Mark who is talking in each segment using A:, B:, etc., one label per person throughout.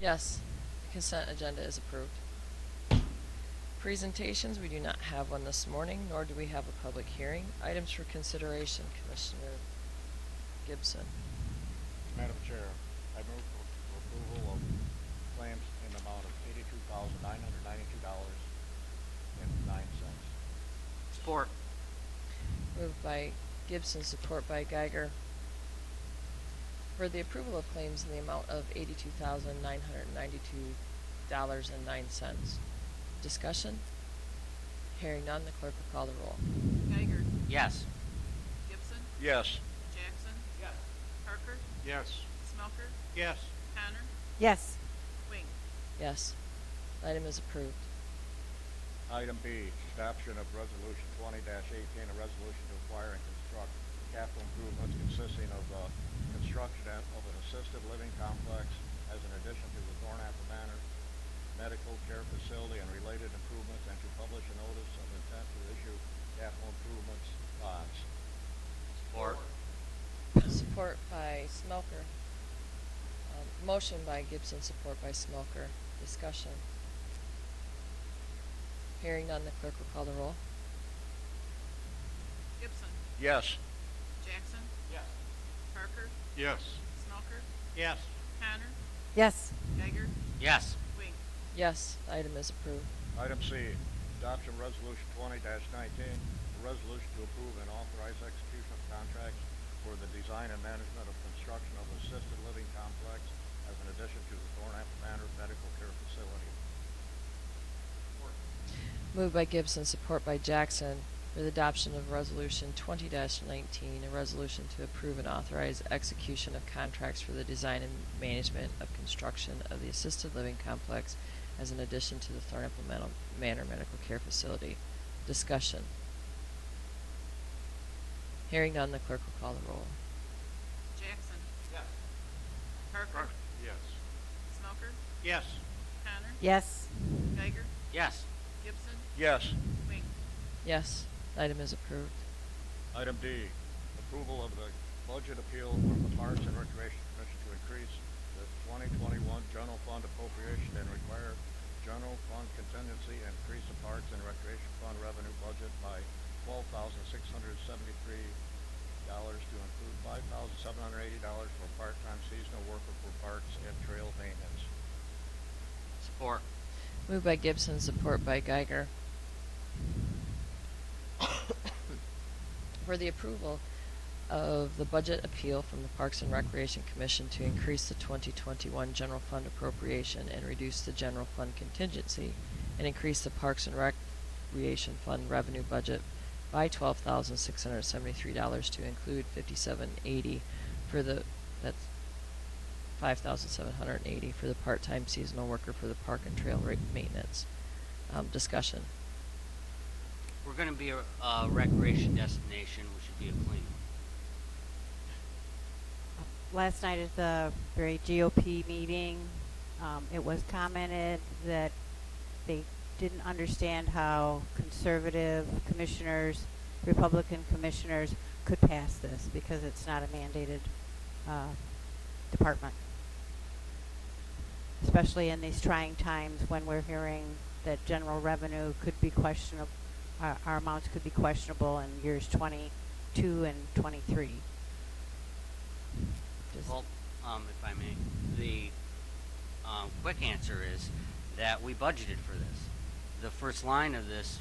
A: Yes, the consent agenda is approved. Presentations, we do not have one this morning, nor do we have a public hearing. Items for consideration, Commissioner Gibson.
B: Madam Chair, I move for approval of claims in the amount of $82,992.09.
C: Support.
A: Moved by Gibson, support by Geiger. For the approval of claims in the amount of $82,992.09. Discussion? Hearing none, the clerk will call the roll.
D: Geiger.
C: Yes.
D: Gibson.
B: Yes.
D: Jackson.
C: Yes.
D: Parker.
B: Yes.
D: Smelker.
B: Yes.
D: Connor.
E: yes,
D: Wing.
A: Yes. Item is approved.
B: Item B, adoption of Resolution 20-18, a resolution to acquire and construct capital improvements consisting of construction of an assisted living complex as an addition to the Thornapple Manor Medical Care Facility and related improvements, and to publish a notice of intent to issue capital improvements bonds.
C: Support.
A: Support by Smelker. Motion by Gibson, support by Smelker. Discussion. Hearing none, the clerk will call the roll.
D: Gibson.
B: Yes.
D: Jackson.
C: Yes.
D: Parker.
B: Yes.
D: Smelker.
B: Yes.
D: Connor.
E: yes,
D: Geiger.
C: Yes.
D: Wing.
A: Yes, the item is approved.
B: Item C, adoption of Resolution 20-19, a resolution to approve and authorize execution of contracts for the design and management of construction of assisted living complex as an addition to the Thornapple Manor Medical Care Facility.
A: Moved by Gibson, support by Jackson, for the adoption of Resolution 20-19, a resolution to approve and authorize execution of contracts for the design and management of construction of the assisted living complex as an addition to the Thornapple Manor Medical Care Facility. Discussion. Hearing none, the clerk will call the roll.
D: Jackson.
C: Yes.
D: Parker.
B: Yes.
D: Smelker.
B: Yes.
D: Connor.
E: yes,
D: Geiger.
C: Yes.
D: Gibson.
B: Yes.
D: Wing.
A: Yes, the item is approved.
B: Item D, approval of the budget appeal from the Parks and Recreation Commission to increase the 2021 general fund appropriation and require general fund contingency and increase the Parks and Recreation Fund revenue budget by $12,673 to include $5,780 for part-time seasonal worker for parks and trail maintenance.
C: Support.
A: Moved by Gibson, support by Geiger. For the approval of the budget appeal from the Parks and Recreation Commission to increase the 2021 general fund appropriation and reduce the general fund contingency and increase the Parks and Recreation Fund revenue budget by $12,673 to include $5,780 for the, that's $5,780 for the part-time seasonal worker for the park and trail maintenance. Discussion.
C: We're going to be a recreation destination. We should be a clean one.
E: last night at the very GOP meeting, it was commented that they didn't understand how conservative commissioners, Republican commissioners could pass this because it's not a mandated department. Especially in these trying times when we're hearing that general revenue could be questionable, our amounts could be questionable in years 22 and 23.
C: Well, if I may, the quick answer is that we budgeted for this. The first line of this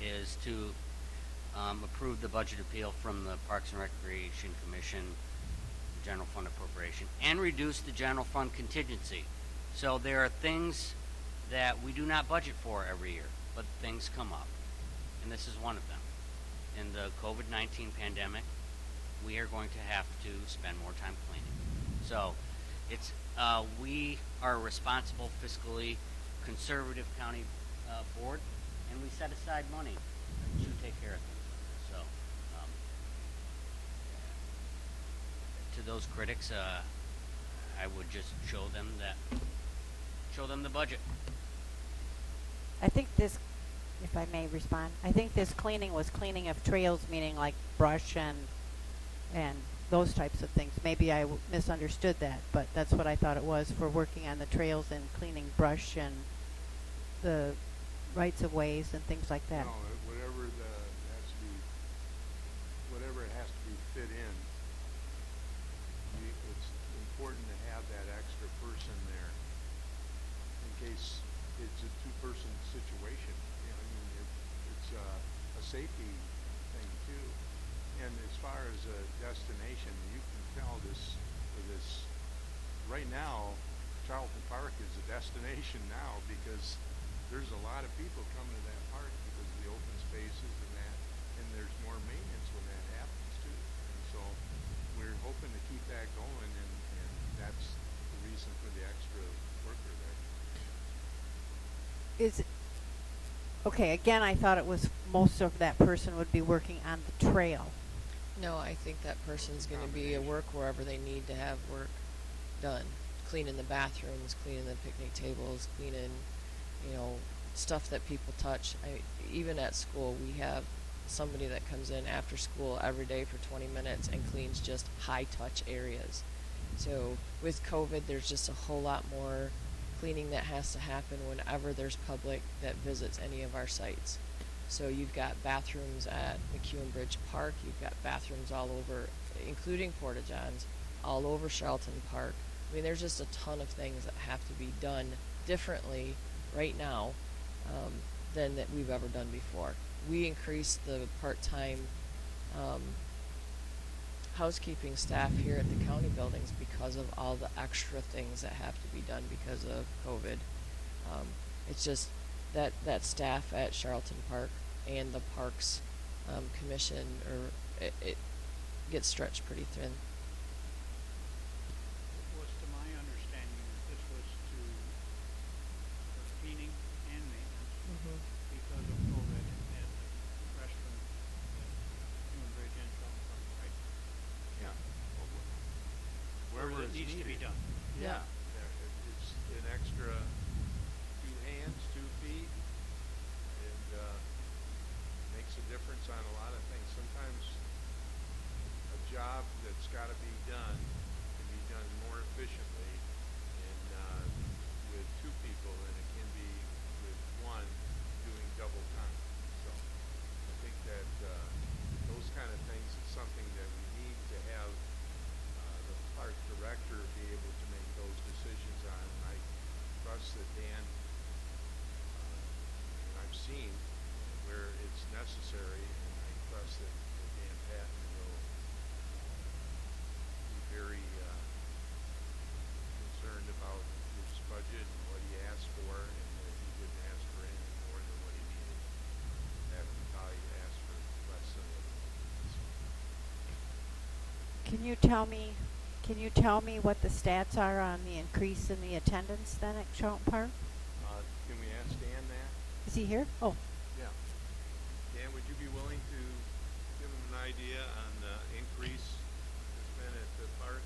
C: is to approve the budget appeal from the Parks and Recreation Commission, general fund appropriation, and reduce the general fund contingency. So there are things that we do not budget for every year, but things come up, and this is one of them. In the COVID-19 pandemic, we are going to have to spend more time cleaning. So it's we are a responsible, fiscally conservative county board, and we set aside money to take care of things. So to those critics, I would just show them the budget.
E: I think this, if I may respond, I think this cleaning was cleaning of trails, meaning like brush and those types of things. Maybe I misunderstood that, but that's what I thought it was for working on the trails and cleaning brush and the rights of ways and things like that.
F: No, whatever has to be, whatever it has to be fit in, it's important to have that extra person there in case it's a two-person situation. You know, I mean, it's a safety thing too. And as far as a destination, you can tell this, right now, Charlton Park is a destination now because there's a lot of people coming to that park because of the open spaces and that, and there's more maintenance when that happens too. And so we're hoping to keep that going, and that's the reason for the extra worker there.
E: Is it, okay, again, I thought it was most of that person would be working on the trail.
A: No, I think that person's going to be at work wherever they need to have work done. Cleaning the bathrooms, cleaning the picnic tables, cleaning, you know, stuff that people touch. Even at school, we have somebody that comes in after school every day for 20 minutes and cleans just high touch areas. So with COVID, there's just a whole lot more cleaning that has to happen whenever there's public that visits any of our sites. So you've got bathrooms at McEwen Bridge Park, you've got bathrooms all over, including Porta-Johns, all over Charlton Park. I mean, there's just a ton of things that have to be done differently right now than that we've ever done before. We increased the part-time housekeeping staff here at the county buildings because of all the extra things that have to be done because of COVID. It's just that staff at Charlton Park and the Parks Commission, it gets stretched pretty thin.
G: It was to my understanding that this was for cleaning and maintenance because of COVID at the restaurant at Human Bridge and Charlton Park, right?
F: Yeah.
G: Or
F: Wherever
G: it
F: it's
G: needs to be
F: needed.
G: done.
F: Yeah. It's an extra 2 hands, 2 feet, and makes a difference on a lot of things. Sometimes a job that's got to be done can be done more efficiently and with 2 people than it can be with 1 doing double time. So I think that those kind of things is something that we need to have the park director be able to make those decisions on. And I trust that Dan, and I've seen where it's necessary, and I trust that Dan Patton will be very concerned about his budget and what he asked for, and that he didn't ask for anything more than what he needed. That he probably asked for less than what he needed. So,
E: Can you tell me what the stats are on the increase in the attendance then at Charlton Park?
F: can we ask Dan that?
E: Is he here? Oh,
F: Yeah. Dan, would you be willing to give him an idea on the increase that's been at the park?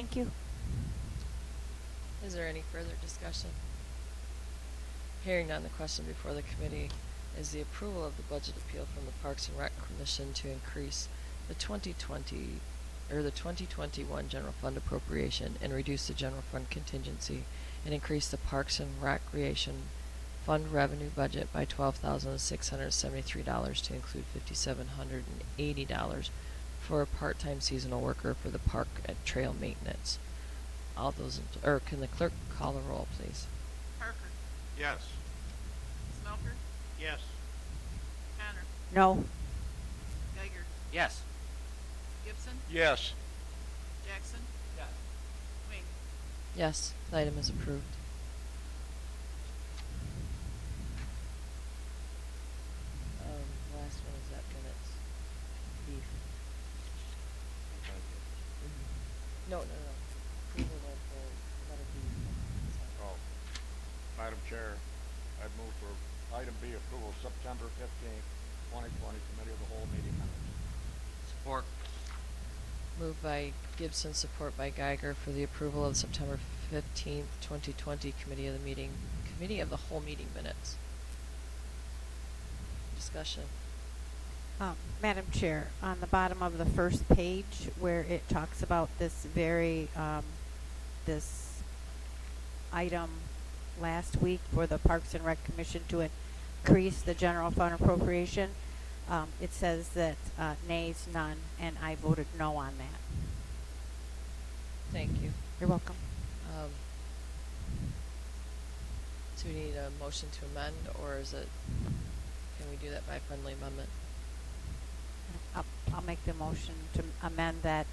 E: thank you.
A: Is there any further discussion? Hearing none, the question before the committee is the approval of the budget appeal from the Parks and Rec Commission to increase the 2020 or the 2021 general fund appropriation and reduce the general fund contingency and increase the Parks and Recreation fund revenue budget by $12,673 to include $5,780 for a part-time seasonal worker for the park at trail maintenance. All those, or can the clerk call the roll, please?
D: Parker,
F: Yes.
D: Smelker,
G: Yes.
D: Connor,
E: No.
D: Geiger,
C: Yes.
D: Gibson,
B: Yes.
D: Jackson,
G: Yes.
D: Wing.
A: Yes, the item is approved. Last one is that minutes. Beef. No. Approval of the letter B.
B: Oh, Madam Chair, I'd move for item B, approval of September 15th, 2020 Committee of the Whole meeting minutes.
C: Support.
A: Moved by Gibson, support by Geiger for the approval of September 15th, 2020 Committee of the Whole meeting minutes. Discussion.
E: Madam Chair, on the bottom of the first page where it talks about this this item last week for the Parks and Rec Commission to increase the general fund appropriation, it says that nays, none, and I voted no on that.
A: Thank you.
E: You're welcome.
A: So we need a motion to amend, or can we do that by friendly amendment?
E: I'll make the motion to amend that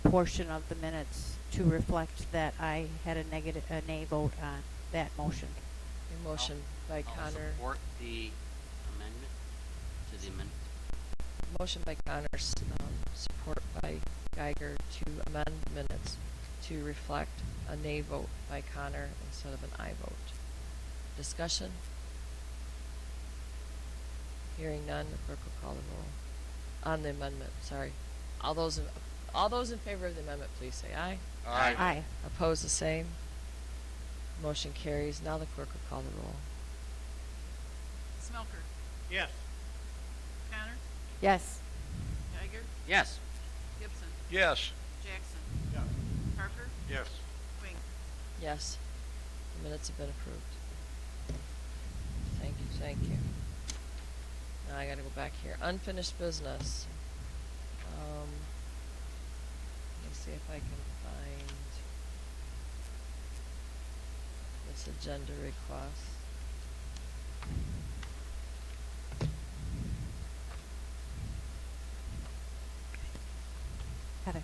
E: portion of the minutes to reflect that I had a nay vote on that motion.
A: A motion by
C: I'll
A: Connor.
C: support the amendment to the amendment.
A: Motion by Connor, support by Geiger to amend minutes to reflect a nay vote by Connor instead of an aye vote. Discussion? Hearing none, the clerk will call the roll. On the amendment, sorry. All those in favor of the amendment, please say aye.
E: Aye.
A: Opposed, the same. Motion carries. Now the clerk will call the roll.
D: Smelker,
G: Yes.
D: Connor,
E: Yes.
D: Geiger,
C: Yes.
D: Gibson,
B: Yes.
D: Jackson,
G: Yes.
D: Parker,
F: Yes.
D: Wing.
A: Yes. The minutes have been approved. Thank you. Now I gotta go back here. Unfinished business. Let me see if I can find this agenda request.
E: Heather.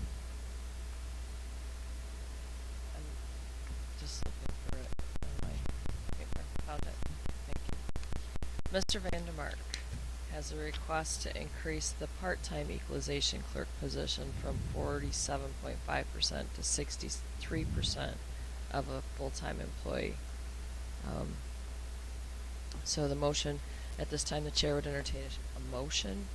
A: I'm just looking for it in my paper. Found it. Thank you. Mr. Vandermark has a request to increase the part-time equalization clerk position from 47.5% to 63% of a full-time employee. So the motion, at this time, the chair would entertain a motion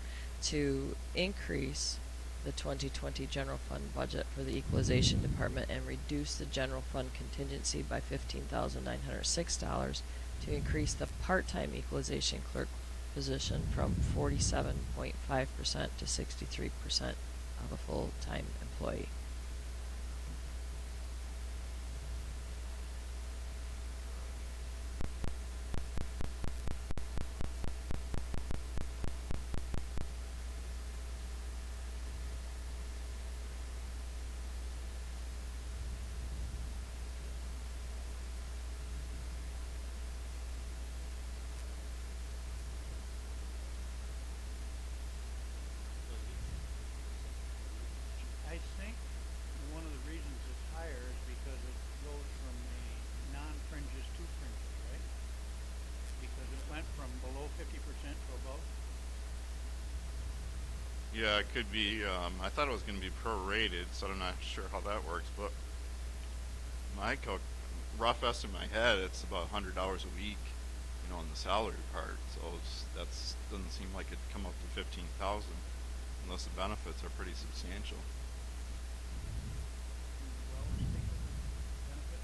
A: to increase the 2020 general fund budget for the equalization department and reduce the general fund contingency by $15,906 to increase the part-time equalization clerk position from 47.5% to 63% of a full-time employee.
G: I think one of the reasons it's higher is because it goes from a non-fringes to fringes, right? Because it went from below 50% to above.
H: Yeah, it could be. I thought it was going to be prorated, so I'm not sure how that works. But rough estimate in my head, it's about $100 a week, on the salary part. So doesn't seem like it'd come up to 15,000 unless the benefits are pretty substantial.
G: Well, let's take a benefit.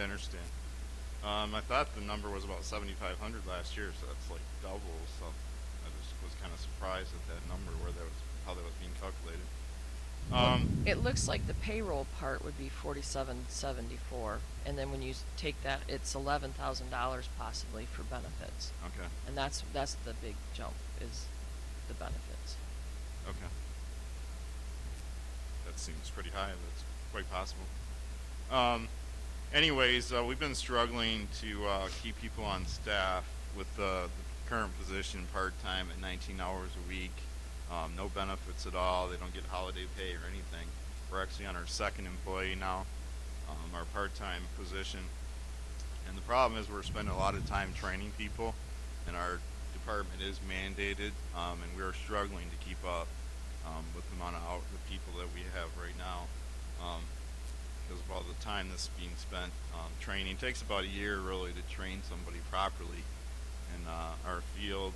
H: Yeah, I understand. I thought the number was about 7,500 last year, so that's like double. So I just was kind of surprised at that number, where that was, how that was being calculated.
A: It looks like the payroll part would be 4774, and then when you take that, it's $11,000 possibly for benefits,
H: Okay.
A: and that's the big jump, is the benefits.
H: Okay. That seems pretty high. That's quite possible. Anyways, we've been struggling to keep people on staff with the current position part-time at 19 hours a week. No benefits at all. They don't get holiday pay or anything. We're actually on our second employee now, our part-time position. And the problem is we're spending a lot of time training people, and our department is mandated, and we're struggling to keep up with the amount of the people that we have right now. Because of all the time that's being spent training. It takes about a year really to train somebody properly in our field.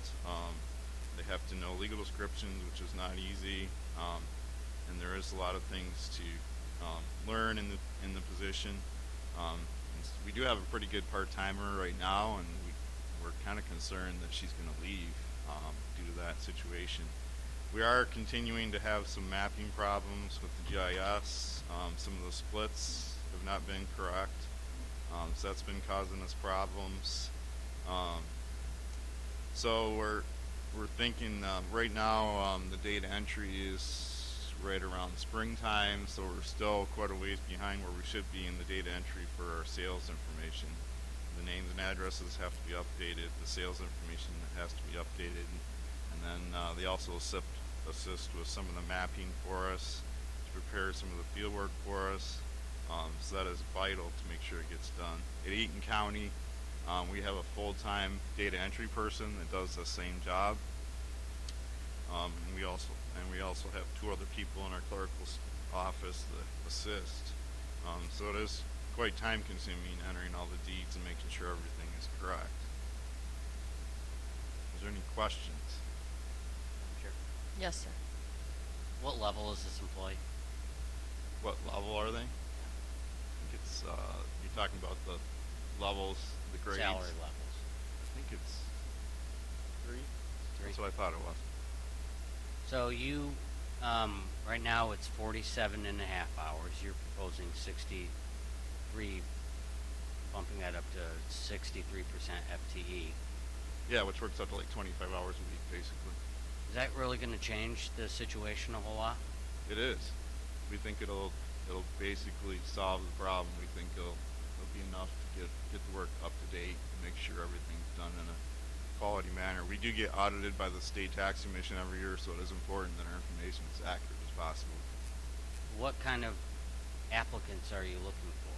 H: They have to know legal descriptions, which is not easy, and there is a lot of things to learn in the position. We do have a pretty good part-timer right now, and we're kind of concerned that she's going to leave due to that situation. We are continuing to have some mapping problems with the GIS. Some of the splits have not been correct, so that's been causing us problems. So we're thinking right now the data entry is right around springtime, so we're still quite a ways behind where we should be in the data entry for our sales information. The names and addresses have to be updated, the sales information has to be updated, and then they also assist with some of the mapping for us, to prepare some of the field work for us. So that is vital to make sure it gets done. At Eaton County, we have a full-time data entry person that does the same job. And we also have 2 other people in our clerical office that assist. So it is quite time-consuming entering all the deeds and making sure everything is correct. Is there any questions?
C: Sure.
A: Yes, sir.
C: What level is this employee?
H: What level are they? I think it's you're talking about the levels, the grades.
C: Salary levels.
H: I think it's 3.
C: 3.
H: That's what I thought it was.
C: So you, right now it's 47 and a half hours. You're proposing 63, bumping that up to 63% FTE.
H: Yeah, which works out to like 25 hours a week, basically.
C: Is that really going to change the situation a whole lot?
H: It is. We think it'll basically solve the problem. We think it'll be enough to get the work up to date and make sure everything's done in a quality manner. We do get audited by the state tax commission every year, so it is important that our information is accurate as possible.
C: What kind of applicants are you looking for?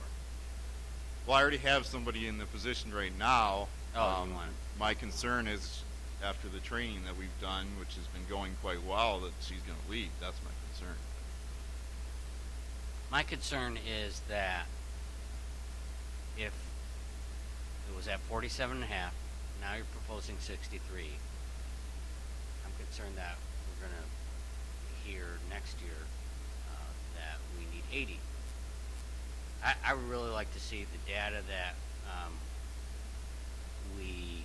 H: Well, I already have somebody in the position right now.
C: Oh, you want-
H: My concern is after the training that we've done, which has been going quite well, that she's going to leave. That's my concern.
C: My concern is that if it was at 47 and a half, now you're proposing 63, I'm concerned that we're going to hear next year that we need 80. I would really like to see the data that we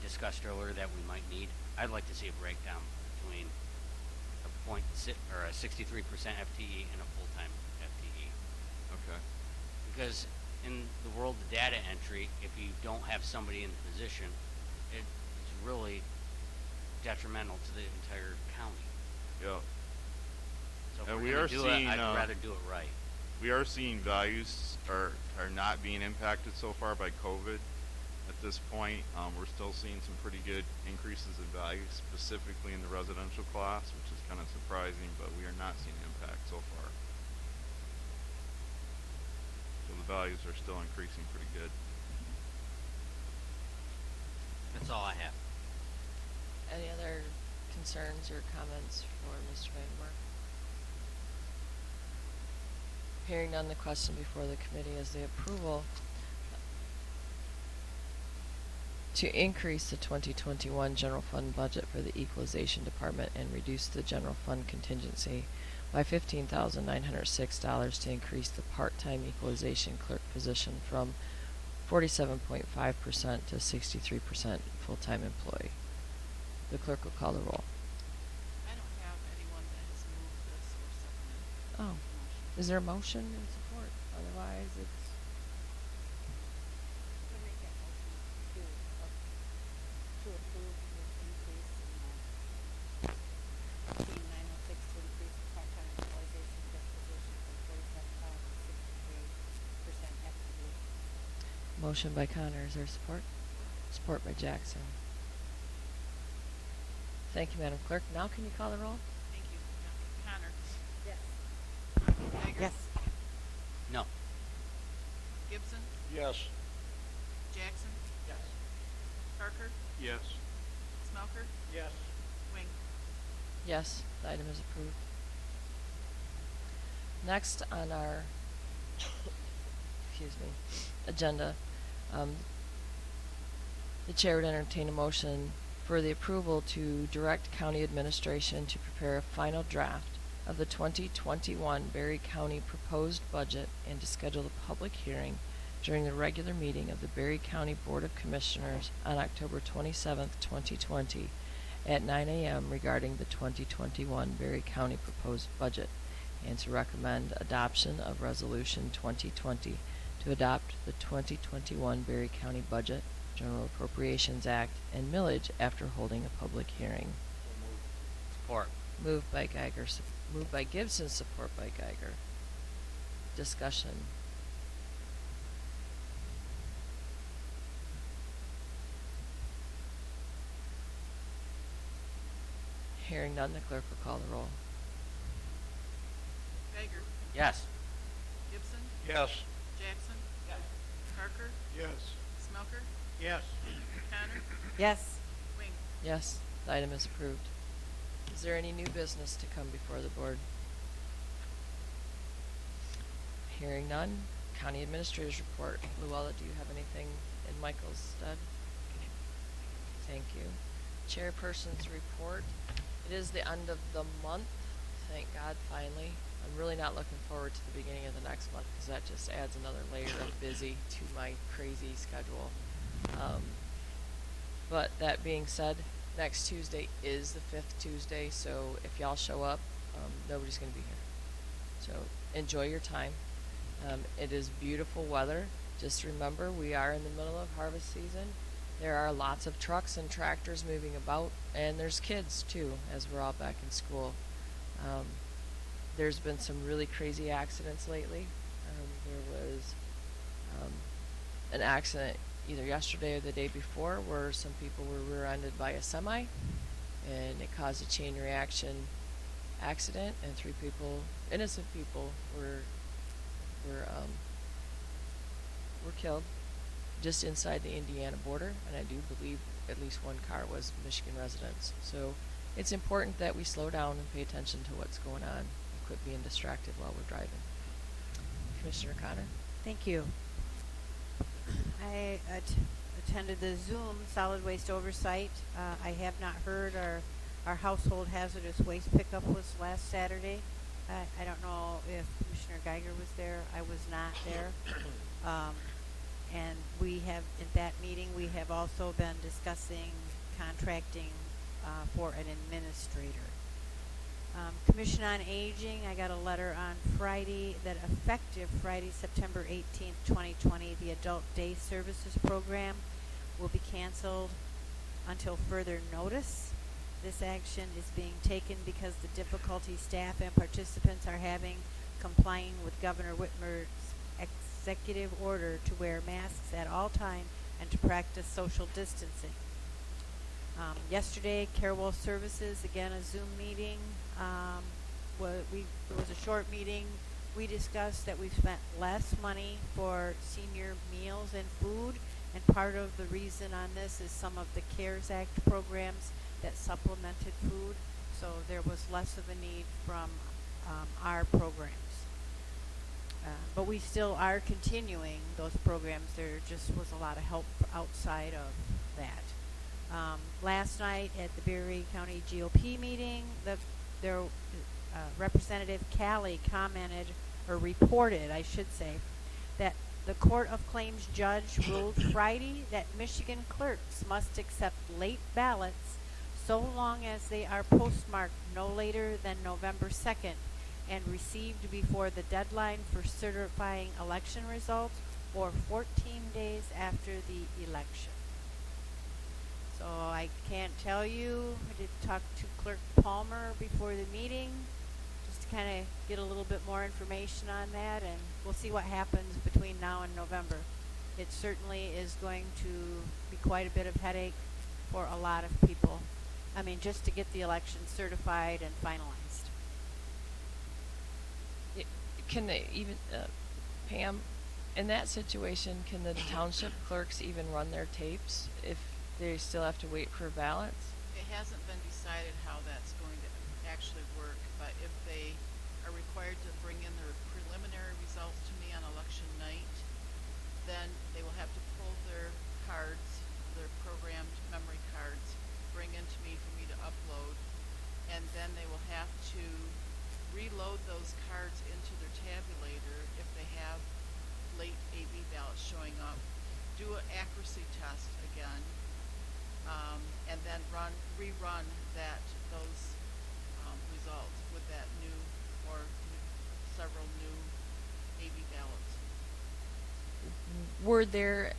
C: discussed earlier that we might need. I'd like to see a breakdown between a 63% FTE and a full-time FTE.
H: Okay.
C: Because in the world of data entry, if you don't have somebody in the position, it's really detrimental to the entire county.
H: Yeah.
C: So if
H: And
C: we're
H: we
C: gonna
H: are
C: do
H: seeing,
C: it, I'd rather do it right.
H: We are seeing values are not being impacted so far by COVID. At this point, we're still seeing some pretty good increases in value, specifically in the residential class, which is kind of surprising, but we are not seeing impact so far. So the values are still increasing pretty good.
C: That's all I have.
A: Any other concerns or comments for Mr. Vandenberg? Hearing none, the question before the committee is the approval to increase the 2021 general fund budget for the equalization department and reduce the general fund contingency by $15,906 to increase the part-time equalization clerk position from 47.5% to 63% full-time employee. The clerk will call the roll.
D: I don't have anyone that has moved this or seconded the
A: Oh,
D: motion.
A: is there a motion in support? Otherwise, it's
E: To approve this increase in $15,906 to increase the part-time equalization clerk position from 47,000 to 63% FTE.
A: motion by Connor. Is there support? Support by Jackson. Thank you, Madam Clerk. Now can you call the roll?
D: Thank you. Connor.
E: Yes.
D: Geiger.
E: Yes.
C: No.
D: Gibson.
B: Yes.
D: Jackson.
G: Yes.
D: Parker.
F: Yes.
D: Smelker.
G: Yes.
D: Wing.
A: Yes, the item is approved. Next on our agenda, the chair would entertain a motion for the approval to direct county administration to prepare a final draft of the 2021 Berry County proposed budget and to schedule a public hearing during the regular meeting of the Berry County Board of Commissioners on October 27th, 2020 at 9 a.m. regarding the 2021 Berry County proposed budget, and to recommend adoption of Resolution 2020 to adopt the 2021 Berry County Budget, General Appropriations Act, and millage after holding a public hearing.
C: Support.
A: Moved by Geiger, moved by Gibson, support by Geiger. Discussion. Hearing none, the clerk will call the roll.
D: Geiger.
C: Yes.
D: Gibson.
B: Yes.
D: Jackson.
G: Yes.
D: Parker.
F: Yes.
D: Smelker.
G: Yes.
D: Connor.
E: Yes.
D: Wing.
A: Yes, the item is approved. Is there any new business to come before the board? Hearing none, County Administrator's Report. Luella, do you have anything in Michael's stead? Thank you. Chairperson's Report. It is the end of the month. Thank God, finally. I'm really not looking forward to the beginning of the next month because that just adds another layer of busy to my crazy schedule. But that being said, next Tuesday is the 5th Tuesday, so if y'all show up, nobody's going to be here. So enjoy your time. It is beautiful weather. Just remember, we are in the middle of harvest season. There are lots of trucks and tractors moving about, and there's kids too, as we're all back in school. There's been some really crazy accidents lately. There was an accident either yesterday or the day before where some people were rear-ended by a semi, and it caused a chain reaction accident, and 3 people, innocent people, were killed just inside the Indiana border, and I do believe at least one car was Michigan residents. So it's important that we slow down and pay attention to what's going on and quit being distracted while we're driving. Commissioner Connor?
E: Thank you. I attended the Zoom solid waste oversight. I have not heard our household hazardous waste pickup was last Saturday. I don't know if Commissioner Geiger was there. I was not there. And we have, at that meeting, we have also been discussing contracting for an administrator. Commission on Aging, I got a letter on Friday that effective Friday, September 18th, 2020, the Adult Day Services Program will be canceled until further notice. This action is being taken because the difficulty staff and participants are having complying with Governor Whitmer's executive order to wear masks at all times and to practice social distancing. Yesterday, Carewell Services, again a Zoom meeting. It was a short meeting. We discussed that we've spent less money for senior meals and food, and part of the reason on this is some of the CARES Act programs that supplemented food, so there was less of a need from our programs. But we still are continuing those programs. There just was a lot of help outside of that. Last night at the Berry County GOP meeting, Representative Callie commented, or reported, I should say, that the Court of Claims judge ruled Friday that Michigan clerks must accept late ballots so long as they are postmarked no later than November 2nd and received before the deadline for certifying election results or 14 days after the election. So I can't tell you. I did talk to Clerk Palmer before the meeting just to kind of get a little bit more information on that, and we'll see what happens between now and November. It certainly is going to be quite a bit of headache for a lot of people. I mean, just to get the election certified and finalized.
A: Can they even, Pam, in that situation, can the township clerks even run their tapes if they still have to wait for ballots?
D: It hasn't been decided how that's going to actually work, but if they are required to bring in their preliminary results to me on election night, then they will have to pull their cards, their programmed memory cards, bring into me for me to upload, and then they will have to reload those cards into their tabulator if they have late AB ballots showing up, do an accuracy test again, and then rerun those results with that new or several new AB ballots.
A: Were there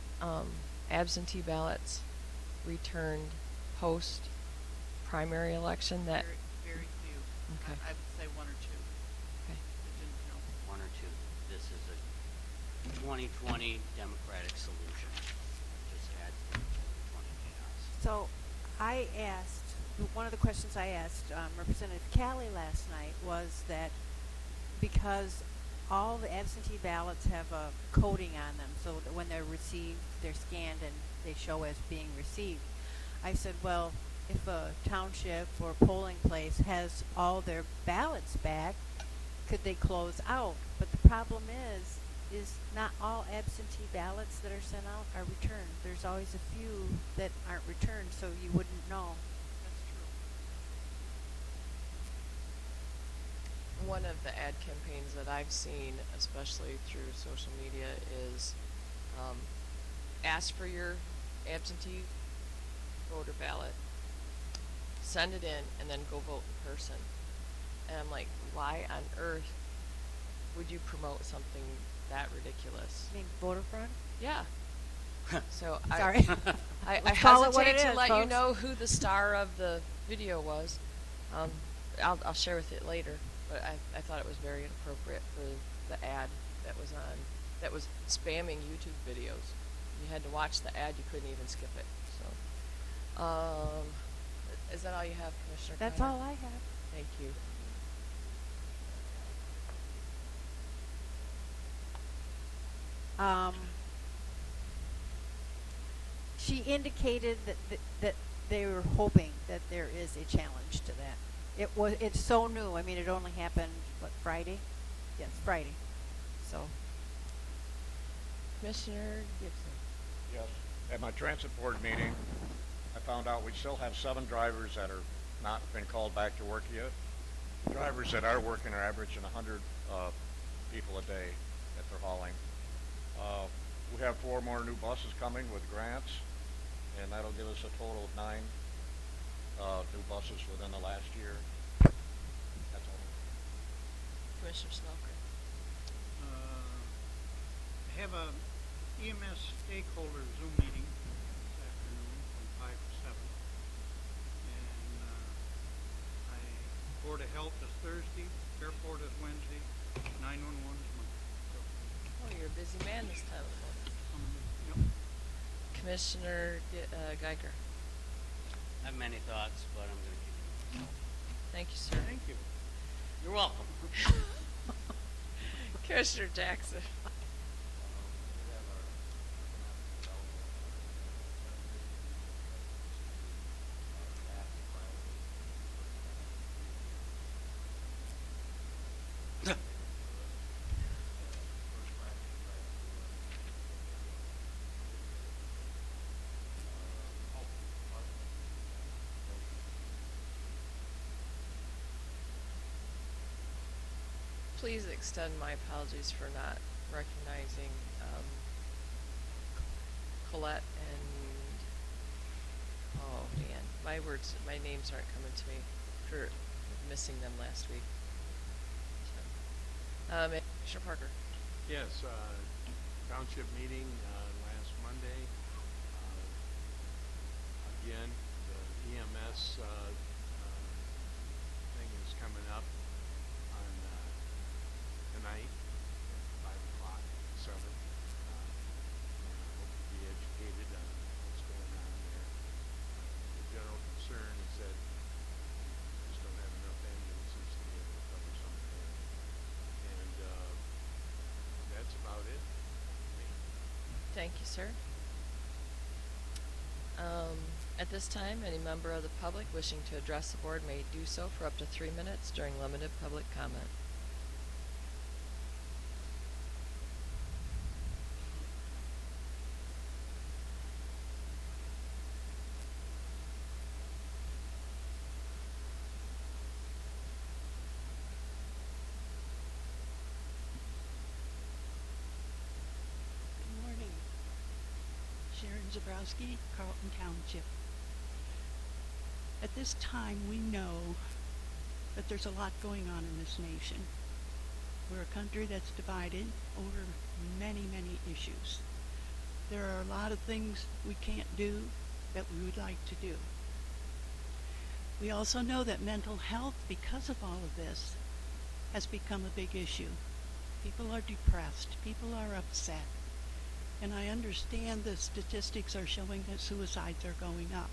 A: absentee ballots returned post primary election that?
D: Very few.
A: Okay.
D: I would say one or two.
A: Okay.
D: I didn't know.
C: One or two. This is a 2020 Democratic solution. Just adds to the 2020 chaos.
E: So I asked, one of the questions I asked Representative Callie last night was that because all the absentee ballots have a coding on them, so that when they're received, they're scanned and they show as being received. I said, well, if a township or polling place has all their ballots back, could they close out? But the problem is not all absentee ballots that are sent out are returned. There's always a few that aren't returned, so you wouldn't know.
D: That's true.
A: One of the ad campaigns that I've seen, especially through social media, is ask for your absentee voter ballot, send it in, and then go vote in person. And I'm like, why on earth would you promote something that ridiculous?
E: I mean, voter fraud?
A: Yeah. So
E: Sorry.
A: I
E: Let's call it what
A: hesitate
E: it
A: to
E: is,
A: let you
E: folks.
A: know who the star of the video was. I'll share with it later, but I thought it was very inappropriate for the ad that was spamming YouTube videos. You had to watch the ad; you couldn't even skip it. So, is that all you have, Commissioner?
E: That's
A: Kiner?
E: all I have.
A: Thank you.
E: She indicated that they were hoping that there is a challenge to that. It's so new. I mean, it only happened Friday? Yes, Friday. So
A: Commissioner Gibson.
B: Yes. At my transit board meeting, I found out we still have 7 drivers that are not been called back to work yet. Drivers that are working are averaging 100 people a day that they're hauling. We have 4 more new buses coming with grants, and that'll give us a total of 9 new buses within the last year. That's all.
A: Commissioner Smelker.
G: I have a EMS stakeholder Zoom meeting this afternoon from 5 to 7. And Board of Health is Thursday, Airport is Wednesday, 911 is Monday. So,
A: Oh, you're a busy man this time of the month.
G: yep.
A: Commissioner Geiger.
C: I have many thoughts, but I'm going to keep it to myself.
A: Thank you, sir.
G: Thank you.
C: You're welcome.
A: Commissioner Jackson. please extend my apologies for not recognizing Colette and, oh man, my names aren't coming to me for missing them last week. So, Commissioner Parker.
F: Yes, township meeting, last Monday. Again, the EMS, thing is coming up on, tonight at 5:00, 7. And I hope to be educated on what's going on there. The general concern is that we just don't have enough ambulances to be able to cover some of the area. And, that's about it for me.
A: Thank you, sir. At this time, any member of the public wishing to address the board may do so for up to 3 minutes during limited public comment.
I: Good morning. Sharon Zabrowski, Carlton Township. At this time, we know that there's a lot going on in this nation. We're a country that's divided over many, many issues. There are a lot of things we can't do that we would like to do. We also know that mental health, because of all of this, has become a big issue. People are depressed. People are upset. And I understand the statistics are showing that suicides are going up.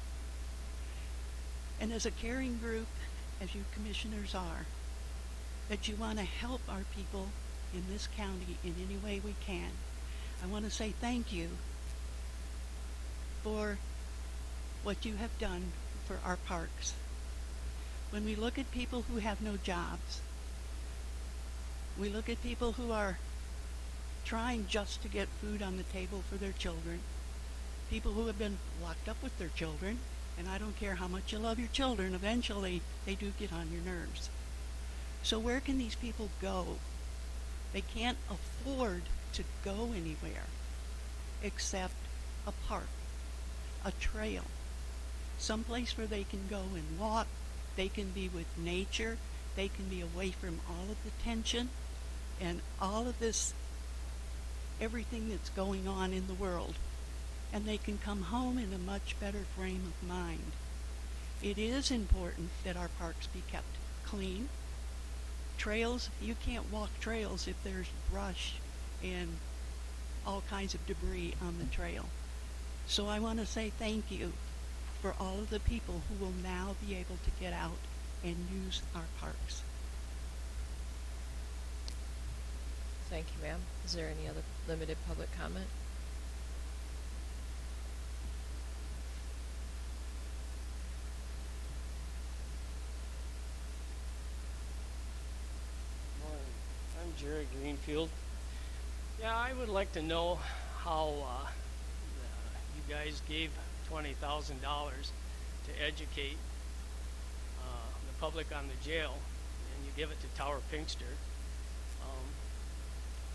I: And as a caring group, as you commissioners are, that you want to help our people in this county in any way we can, I want to say thank you for what you have done for our parks. When we look at people who have no jobs, we look at people who are trying just to get food on the table for their children, people who have been locked up with their children, and I don't care how much you love your children, eventually they do get on your nerves. So where can these people go? They can't afford to go anywhere except a park, a trail, someplace where they can go and walk, they can be with nature, they can be away from all of the tension and all of this, everything that's going on in the world, and they can come home in a much better frame of mind. It is important that our parks be kept clean. Trails, you can't walk trails if there's brush and all kinds of debris on the trail. So I want to say thank you for all of the people who will now be able to get out and use our parks.
A: Thank you, ma'am. Is there any other limited public comment?
J: Morning. I'm Jerry Greenfield. Yeah, I would like to know how you guys gave $20,000 to educate the public on the jail, and you give it to Tower Pinkster.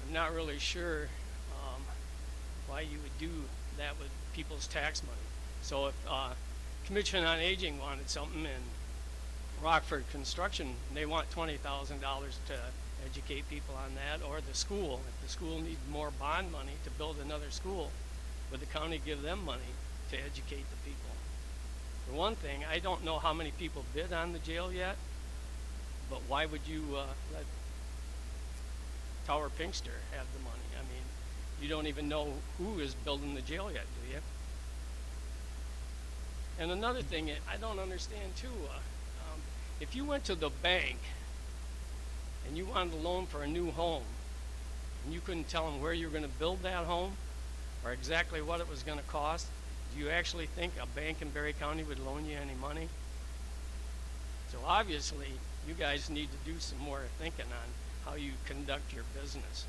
J: I'm not really sure why you would do that with people's tax money. So if Commission on Aging wanted something in Rockford Construction, they want $20,000 to educate people on that, or the school. If the school needs more bond money to build another school, would the county give them money to educate the people? For one thing, I don't know how many people bid on the jail yet, but why would you let Tower Pinkster have the money? I mean, you don't even know who is building the jail yet, do you? And another thing I don't understand too, if you went to the bank and you wanted a loan for a new home, and you couldn't tell them where you were going to build that home or exactly what it was going to cost, do you actually think a bank in Berry County would loan you any money? So obviously, you guys need to do some more thinking on how you conduct your business.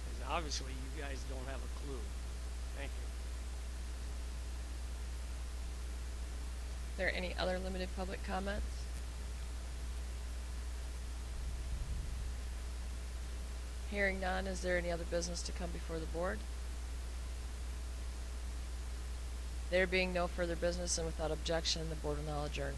J: Because obviously, you guys don't have a clue. Thank you.
A: Are there any other limited public comments? Hearing none, is there any other business to come before the board? There being no further business and without objection, the board will now adjourn.